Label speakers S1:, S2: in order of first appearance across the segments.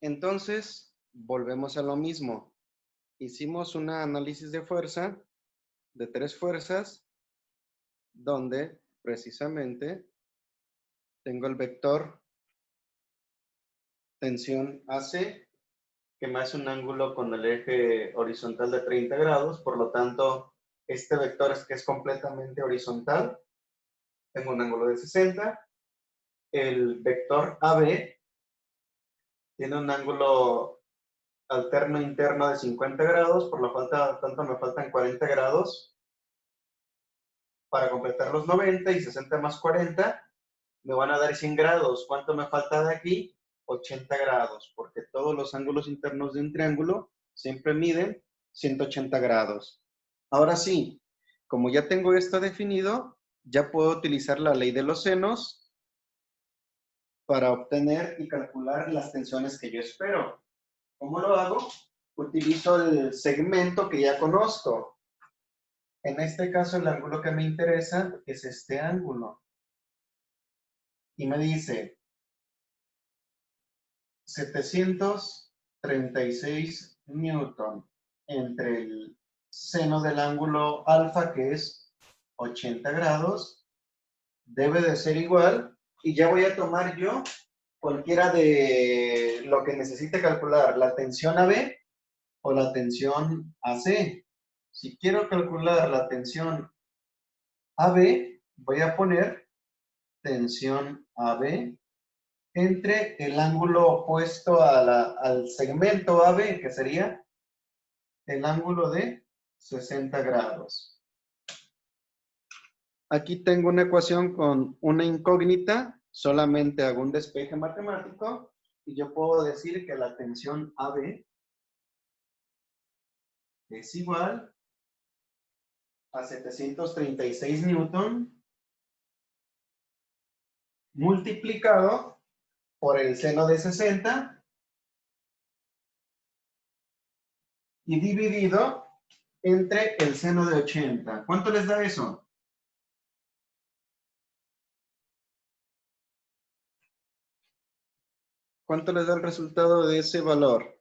S1: Entonces, volvemos a lo mismo. Hicimos un análisis de fuerza, de 3 fuerzas, donde precisamente tengo el vector tensión AC, que me hace un ángulo con el eje horizontal de 30 grados, por lo tanto, este vector es que es completamente horizontal, tengo un ángulo de 60. El vector AB tiene un ángulo alterno interno de 50 grados, por lo tanto me faltan 40 grados para completar los 90, y 60 más 40 me van a dar 100 grados. ¿Cuánto me falta de aquí? 80 grados, porque todos los ángulos internos de un triángulo siempre miden 180 grados. Ahora sí, como ya tengo esto definido, ya puedo utilizar la ley de los senos para obtener y calcular las tensiones que yo espero. ¿Cómo lo hago? Utilizo el segmento que ya conozco. En este caso, el ángulo que me interesa es este ángulo. Y me dice 736 newton entre el seno del ángulo alfa, que es 80 grados, debe de ser igual, y ya voy a tomar yo cualquiera de lo que necesite calcular, la tensión AB o la tensión AC. Si quiero calcular la tensión AB, voy a poner tensión AB entre el ángulo opuesto al segmento AB, que sería el ángulo de 60 grados. Aquí tengo una ecuación con una incógnita, solamente hago un despeje matemático y yo puedo decir que la tensión AB es igual a 736 newton multiplicado por el seno de 60 y dividido entre el seno de 80. ¿Cuánto les da eso? ¿Cuánto les da el resultado de ese valor?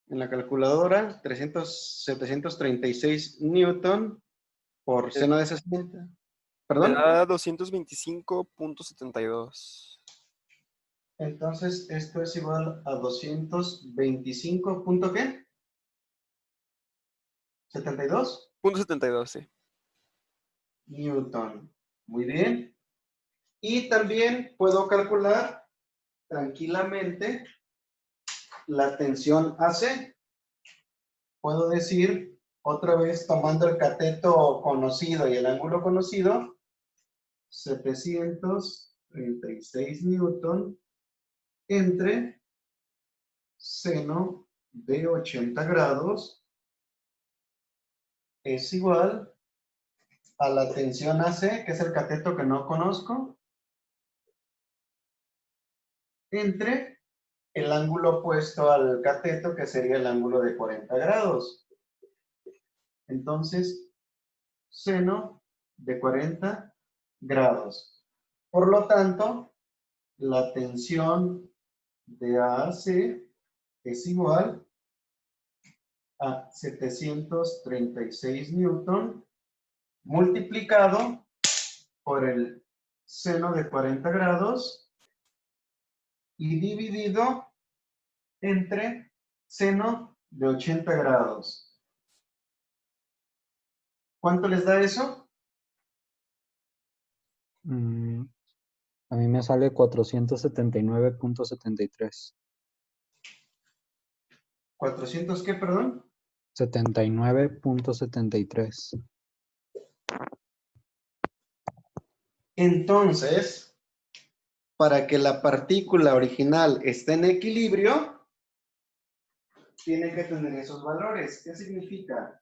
S1: En la calculadora, 736 newton por seno de 60.
S2: Me
S1: ¿Perdón?
S2: da 225.72.
S1: Entonces, esto es igual a 225. ¿Punto qué? ¿72?
S2: .72, sí.
S1: Newton. Muy bien. Y también puedo calcular tranquilamente la tensión AC. Puedo decir, otra vez tomando el cateto conocido y el ángulo conocido, 736 newton entre seno de 80 grados es igual a la tensión AC, que es el cateto que no conozco, entre el ángulo opuesto al cateto, que sería el ángulo de 40 grados. Entonces, seno de 40 grados. Por lo tanto, la tensión de AC es igual a 736 newton multiplicado por el seno de 40 grados y dividido entre seno de 80 grados. ¿Cuánto les da eso?
S3: A mí me sale 479.73.
S1: ¿400 qué, perdón?
S3: 79.73.
S1: Entonces, para que la partícula original esté en equilibrio, tiene que tener esos valores. ¿Qué significa?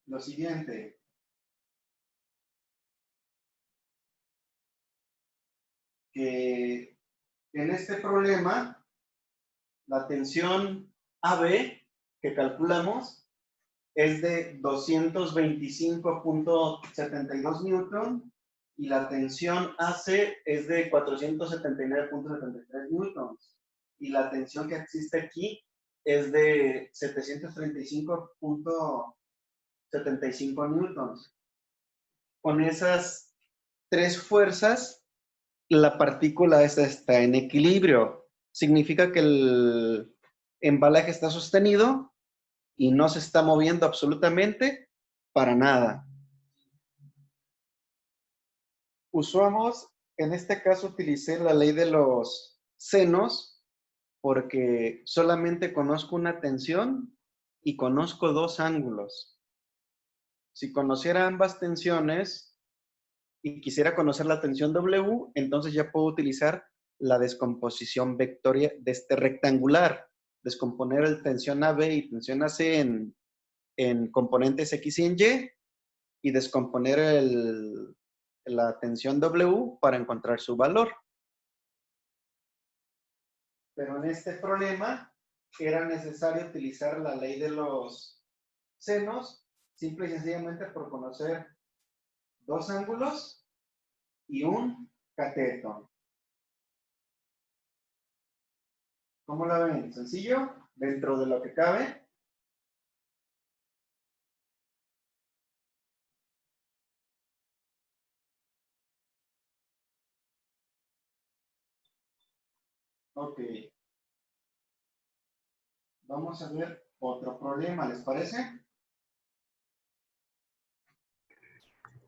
S1: Lo siguiente. Que en este problema, La tensión AB que calculamos es de 225.72 newton y la tensión AC es de 479.73 newtons. Y la tensión que existe aquí es de 735.75 newtons. Con esas tres fuerzas, la partícula está en equilibrio. Significa que el embalaje está sostenido y no se está moviendo absolutamente para nada. Usamos, en este caso utilicé la ley de los senos porque solamente conozco una tensión y conozco dos ángulos. Si conociera ambas tensiones y quisiera conocer la tensión W, entonces ya puedo utilizar la descomposición vectorial de rectangular, descomponer el tensión AB y tensión AC en componentes X y en Y y descomponer la tensión W para encontrar su valor. Pero en este problema era necesario utilizar la ley de los senos, simple y sencillamente por conocer dos ángulos y un cateto. ¿Cómo la ven? ¿Sencillo? Dentro de lo que cabe. Ok. Vamos a ver otro problema, ¿les parece?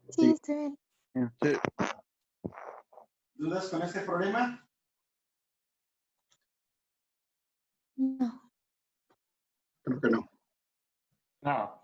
S2: Sí, está bien.
S3: Sí.
S1: ¿Dudas con este problema?
S2: No.
S1: Creo que no.
S4: No.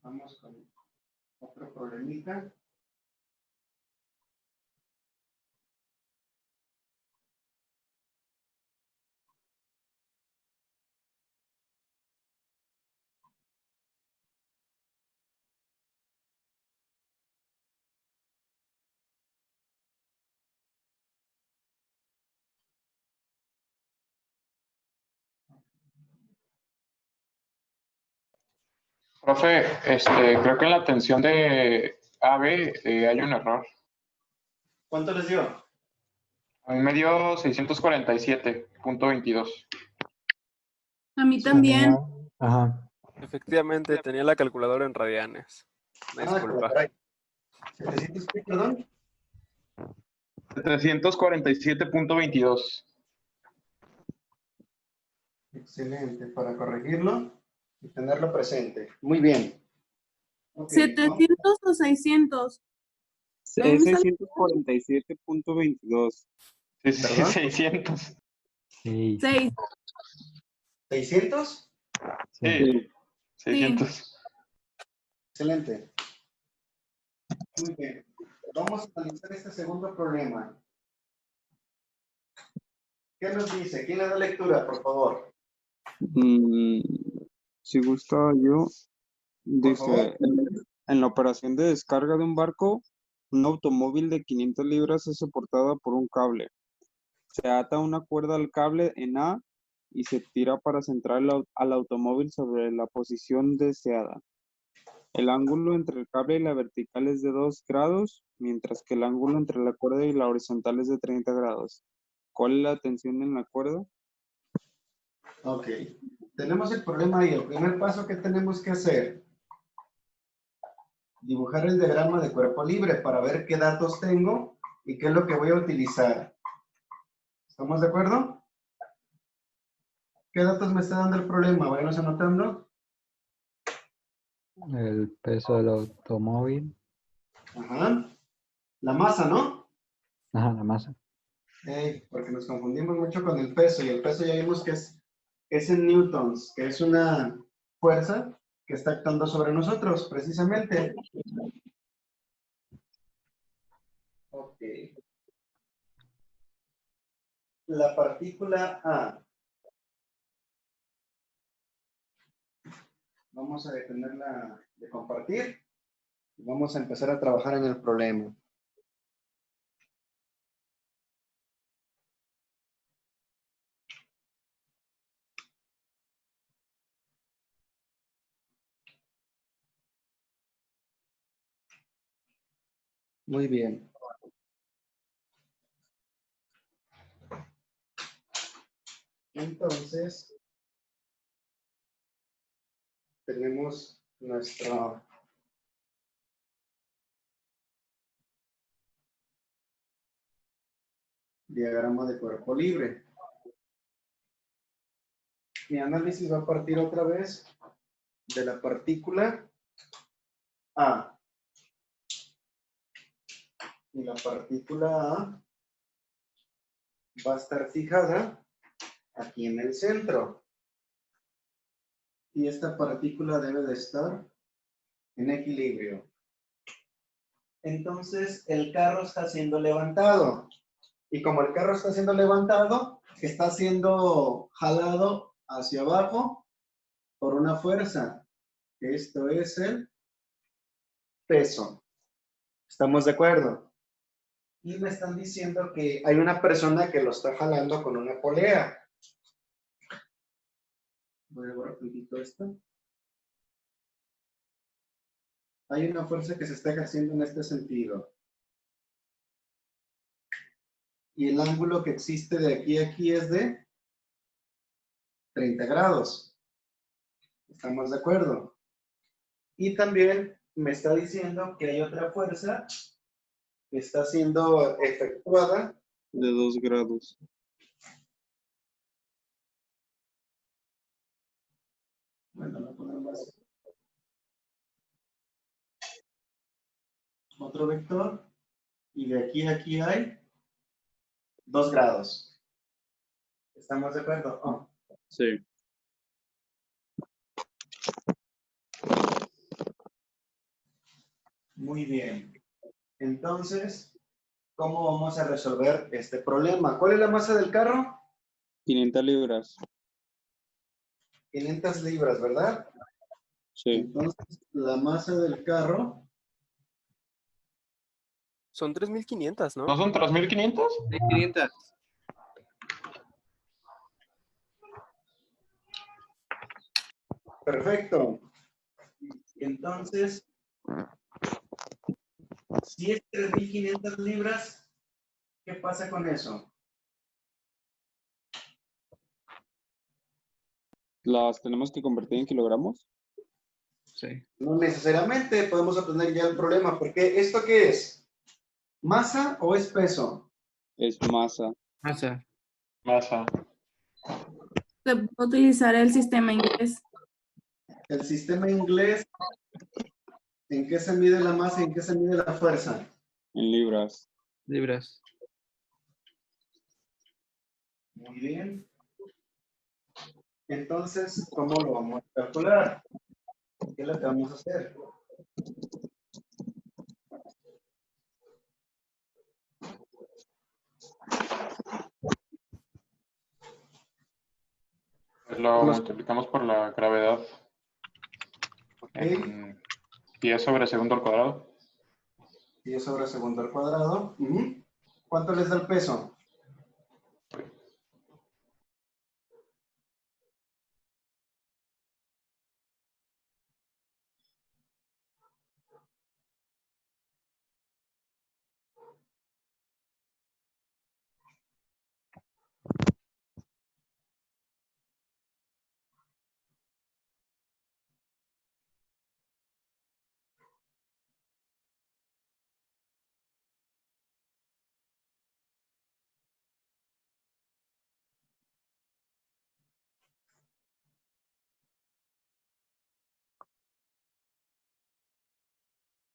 S1: Vamos con otro problemita.
S4: Profe, creo que en la tensión de AB hay un error.
S1: ¿Cuánto les dio?
S4: A mí me dio 647.22.
S5: A mí también.
S3: Ajá.
S6: Efectivamente, tenía la calculadora en radianes. Una disculpa.
S1: Caray. ¿700 qué, perdón?
S4: 747.22.
S1: Excelente, para corregirlo y tenerlo presente. Muy bien. Okay,
S5: 700 o 600. A mí
S7: Es
S5: me sale
S7: 647.22.
S4: Sí, sí,
S1: ¿Perdón?
S4: 600.
S3: Sí.
S5: 6.
S1: ¿600?
S4: Sí, 600.
S1: Excelente. Muy bien. Vamos a analizar este segundo problema. ¿Qué nos dice? ¿Quién le da lectura, por favor?
S7: Si gusta yo,
S1: Por favor.
S7: dice, en la operación de descarga de un barco, un automóvil de 500 libras es soportada por un cable. Se ata una cuerda al cable en A y se tira para centrar al automóvil sobre la posición deseada. El ángulo entre el cable y la vertical es de 2 grados, mientras que el ángulo entre la cuerda y la horizontal es de 30 grados. ¿Cuál es la tensión en la cuerda?
S1: Ok. Tenemos el problema y el primer paso que tenemos que hacer, dibujar el diagrama de cuerpo libre para ver qué datos tengo y qué es lo que voy a utilizar. ¿Estamos de acuerdo? ¿Qué datos me está dando el problema? Vayamos anotando.
S3: El peso del automóvil.
S1: Ajá. La masa, ¿no?
S3: Ajá, la masa.
S1: Porque nos confundimos mucho con el peso y el peso ya vimos que es en newtons, que es una fuerza que está actuando sobre nosotros, precisamente. Ok. La partícula A. Vamos a detenerla de compartir y vamos a empezar a trabajar en el problema. Muy bien. Entonces, tenemos nuestro diagrama de cuerpo libre. Mi análisis va a partir otra vez de la partícula A. Y la partícula A va a estar fijada aquí en el centro. Y esta partícula debe de estar en equilibrio. Entonces, el carro está siendo levantado. Y como el carro está siendo levantado, está siendo jalado hacia abajo por una fuerza. Esto es el peso. ¿Estamos de acuerdo? Y me están diciendo que hay una persona que lo está jalando con una polea. Voy a borrar un poquito esto. Hay una fuerza que se está ejerciendo en este sentido. Y el ángulo que existe de aquí a aquí es de 30 grados. ¿Estamos de acuerdo? Y también me está diciendo que hay otra fuerza que está siendo efectuada
S7: De 2 grados.
S1: Bueno, voy a poner más. Otro vector. Y de aquí a aquí hay 2 grados. ¿Estamos de acuerdo? Oh.
S7: Sí.
S1: Muy bien. Entonces, ¿cómo vamos a resolver este problema? ¿Cuál es la masa del carro?
S7: 500 libras.
S1: 500 libras, ¿verdad?
S7: Sí.
S1: Entonces, la masa del carro
S6: Son 3.500, ¿no?
S4: ¿No son 3.500?
S8: 500.
S1: Perfecto. Entonces, si es 3.500 libras, ¿qué pasa con eso?
S7: ¿Las tenemos que convertir en kilogramos?
S8: Sí.
S1: No necesariamente podemos obtener ya el problema, porque ¿esto qué es? ¿Masa o es peso?
S7: Es masa.
S8: Masa.
S4: Masa.
S5: Se puede utilizar el sistema inglés.
S1: El sistema inglés, ¿en qué se mide la masa y en qué se mide la fuerza?
S7: En libras.
S8: Libras.
S1: Muy bien. Entonces, ¿cómo lo vamos a calcular? ¿Qué es lo que vamos a hacer?
S4: Pues lo
S1: Los-
S4: multiplicamos por la gravedad
S1: Ok,
S4: en 10 sobre segundo al cuadrado.
S1: 10 sobre segundo al cuadrado. Ujú. ¿Cuánto les da el peso?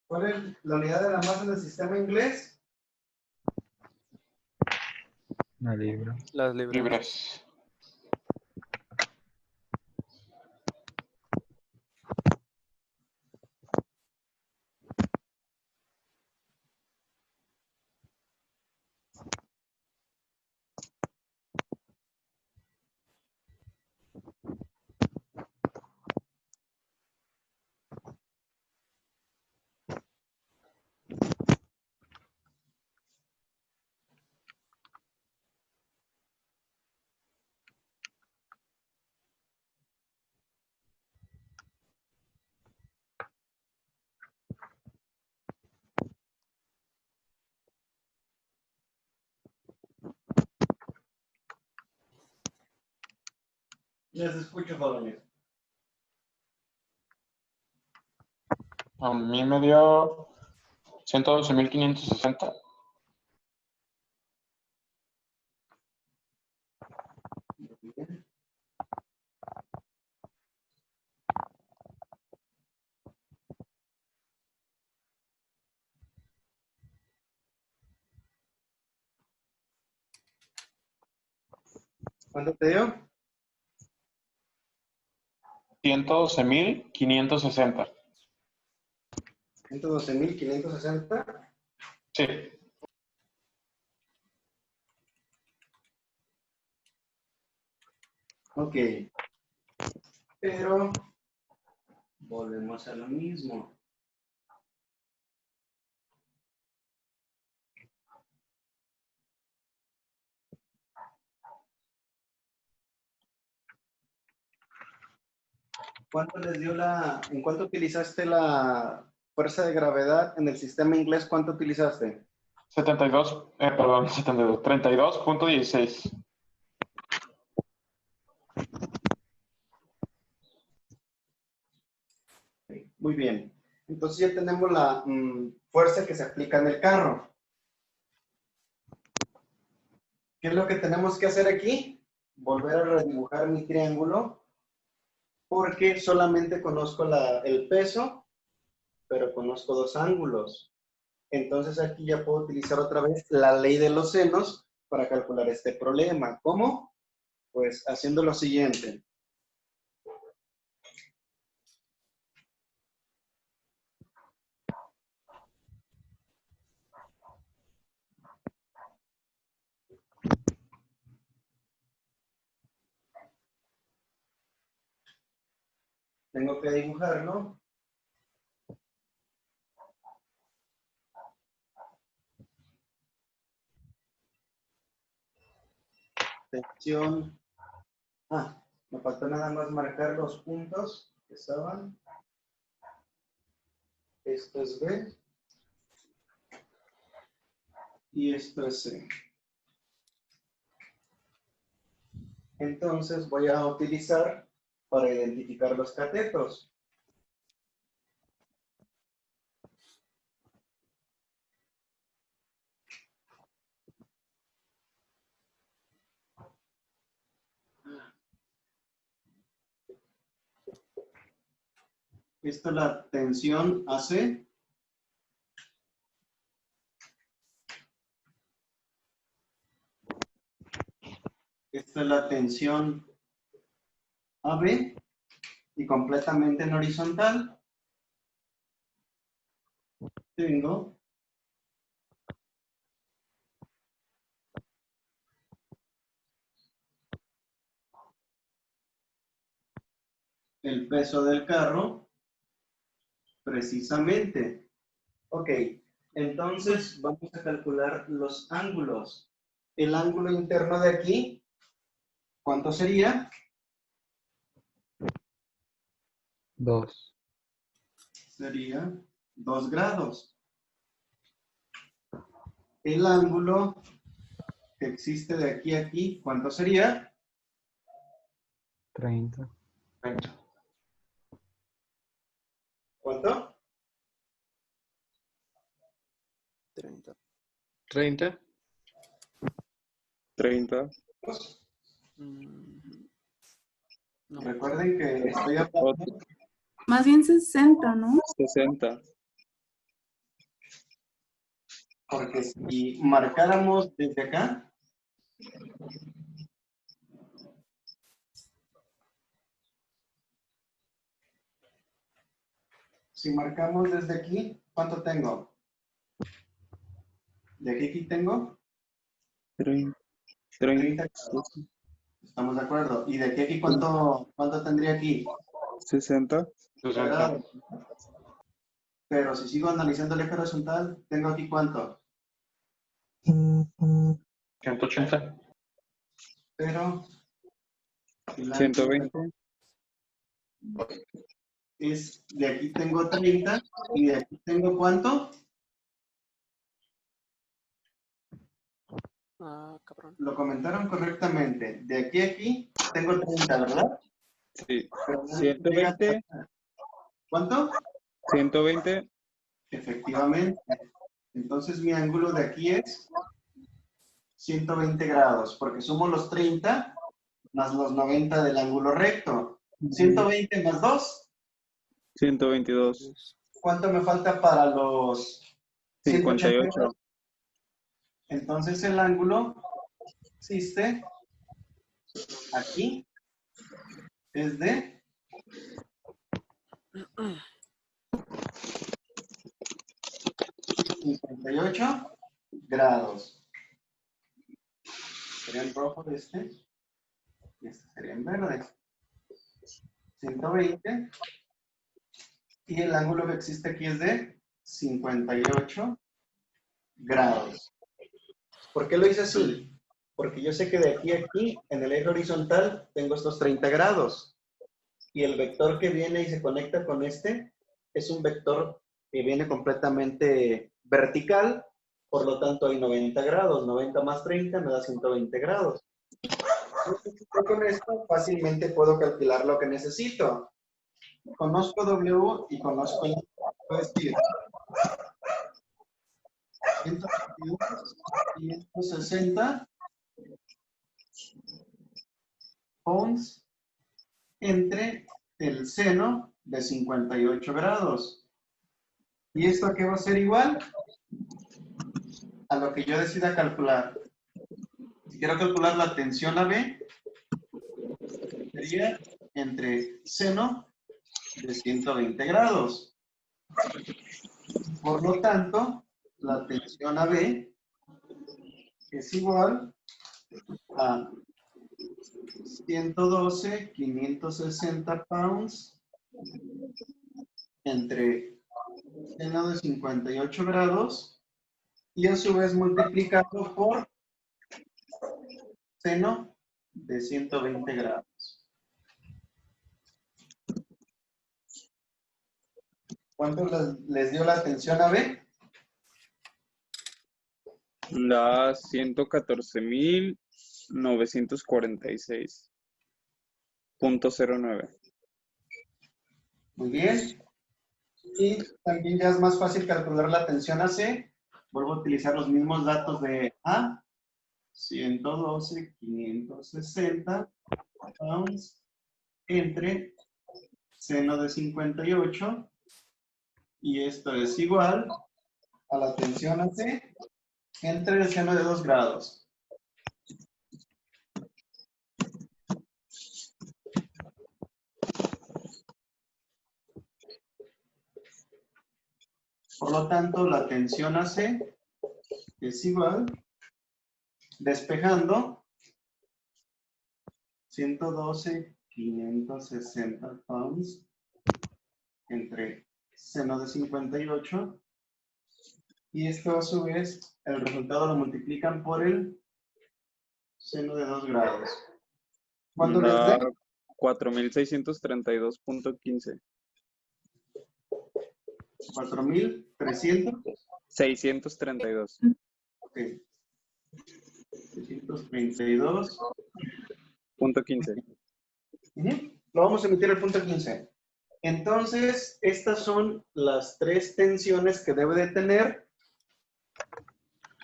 S1: ¿Cuál es la unidad de la masa en el sistema inglés?
S3: Una libra.
S6: Las libras.
S4: Libras.
S1: Les escucho, jóvenes.
S4: A mí me dio 112.560.
S1: Muy bien. ¿Cuánto te dio?
S4: 112.560.
S1: 112.560.
S4: Sí.
S1: Ok. Pero volvemos a lo mismo. ¿Cuánto les dio en cuánto utilizaste la fuerza de gravedad en el sistema inglés? ¿Cuánto utilizaste?
S4: 32.16.
S1: Muy bien. Entonces ya tenemos la fuerza que se aplica en el carro. ¿Qué es lo que tenemos que hacer aquí? Volver a redibujar mi triángulo porque solamente conozco el peso, pero conozco dos ángulos. Entonces aquí ya puedo utilizar otra vez la ley de los senos para calcular este problema. ¿Cómo? Pues haciendo lo siguiente. Tengo que dibujarlo. Sección. Me faltó nada más marcar los puntos que estaban. Esto es B. Y esto es C. Entonces voy a utilizar para identificar los catetos. Esta es la tensión AC. Esta es la tensión AB y completamente en horizontal tengo el peso del carro precisamente. Ok, entonces vamos a calcular los ángulos. El ángulo interno de aquí, ¿cuánto sería?
S3: 2.
S1: Sería 2 grados. El ángulo que existe de aquí a aquí, ¿cuánto sería?
S3: 30.
S4: 30.
S1: ¿Cuánto?
S6: 30.
S8: 30.
S7: 30.
S6: No.
S1: Recuerden que estoy hablando
S5: Más bien 60, ¿no?
S7: 60.
S1: porque si marcáramos desde acá, si marcamos desde aquí, ¿cuánto tengo? De aquí a aquí tengo
S7: 30.
S1: 30 grados. Estamos de acuerdo. ¿Y de aquí a aquí cuánto tendría aquí?
S7: 60.
S4: 60.
S1: Grados. Pero si sigo analizando el eje horizontal, ¿tengo aquí cuánto?
S4: 180.
S1: Pero el ángulo
S7: 120.
S1: es, de aquí tengo 30 y de aquí tengo ¿cuánto?
S6: Cabrón.
S1: Lo comentaron correctamente. De aquí a aquí tengo 30, ¿verdad?
S7: Sí.
S1: Pero
S7: 120.
S1: ¿Cuánto?
S7: 120.
S1: Efectivamente. Entonces mi ángulo de aquí es 120 grados, porque sumo los 30 más los 90 del ángulo recto. 120 más 2.
S7: 122.
S1: ¿Cuánto me falta para los 180
S7: 58.
S1: grados? Entonces el ángulo existe aquí es de 58 grados. Sería en rojo este. Y este sería en verde. 120. Y el ángulo que existe aquí es de 58 grados. ¿Por qué lo hice así? Porque yo sé que de aquí a aquí, en el eje horizontal, tengo estos 30 grados. Y el vector que viene y se conecta con este es un vector que viene completamente vertical. Por lo tanto, hay 90 grados. 90 más 30 me da 120 grados. Con esto fácilmente puedo calcular lo que necesito. Conozco W y conozco el... Puedo decir 560 pounds entre el seno de 58 grados. ¿Y esto a qué va a ser igual? A lo que yo decida calcular. Si quiero calcular la tensión AB, sería entre seno de 120 grados. Por lo tanto, la tensión AB es igual a 112,560 pounds entre seno de 58 grados y a su vez multiplicado por seno de 120 grados. ¿Cuánto les dio la tensión AB?
S7: Da 114,946.09.
S1: Muy bien. Y también ya es más fácil calcular la tensión AC. Vuelvo a utilizar los mismos datos de A. 112,560 pounds entre seno de 58. Y esto es igual a la tensión AC entre el seno de 2 grados. Por lo tanto, la tensión AC es igual, despejando, 112,560 pounds entre seno de 58. Y esto a su vez, el resultado lo multiplican por el seno de 2 grados. ¿Cuánto les
S7: Da
S1: da?
S7: 4,632.15.
S1: 4,300.
S7: 632.
S1: Ok. 632.
S7: Punto 15.
S1: Lo vamos a emitir al punto 15. Entonces, estas son las 3 tensiones que debe de tener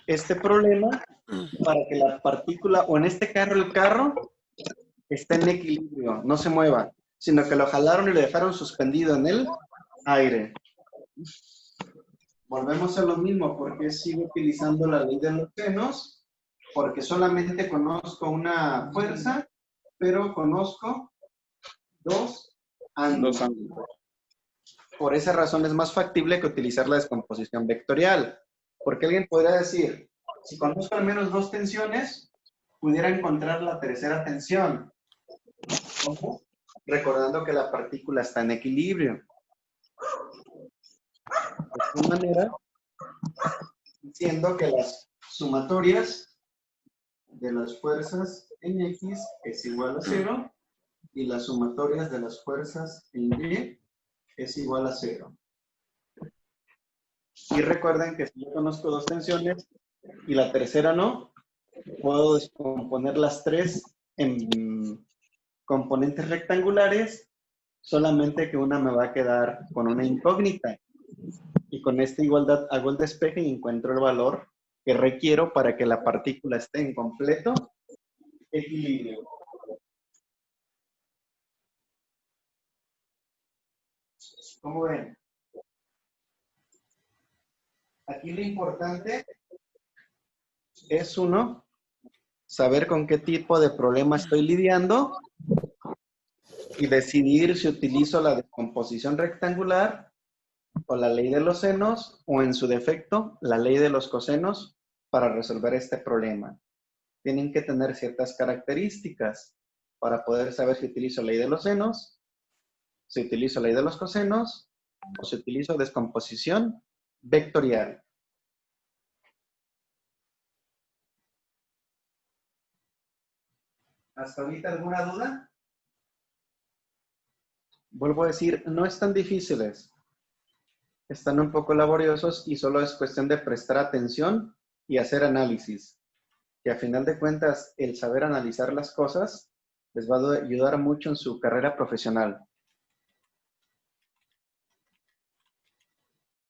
S1: este problema para que la partícula, o en este caso el carro, esté en equilibrio, no se mueva, sino que lo jalaron y lo dejaron suspendido en el aire. Volvemos a lo mismo, porque sigo utilizando la ley de los senos, porque solamente conozco una fuerza, pero conozco dos ángulos. Por esa razón es más factible que utilizar la descomposición vectorial. Porque alguien podría decir, si conozco al menos 2 tensiones, pudiera encontrar la tercera tensión. ¿Cómo? Recordando que la partícula está en equilibrio. De esta manera, diciendo que las sumatorias de las fuerzas en X es igual a 0 y las sumatorias de las fuerzas en Y es igual a 0. Y recuerden que si yo conozco 2 tensiones y la tercera no, puedo descomponer las 3 en componentes rectangulares, solamente que una me va a quedar con una incógnita. Y con esta igualdad hago el despeje y encuentro el valor que requiero para que la partícula esté en completo equilibrio. ¿Cómo ven? Aquí lo importante es, uno, saber con qué tipo de problema estoy lidiando y decidir si utilizo la descomposición rectangular o la ley de los senos, o en su defecto, la ley de los cosenos para resolver este problema. Tienen que tener ciertas características para poder saber si utilizo ley de los senos, si utilizo ley de los cosenos, o si utilizo descomposición vectorial. ¿Hasta ahorita alguna duda? Vuelvo a decir, no están difíciles. Están un poco laboriosos y solo es cuestión de prestar atención y hacer análisis. Que a final de cuentas, el saber analizar las cosas les va a ayudar mucho en su carrera profesional.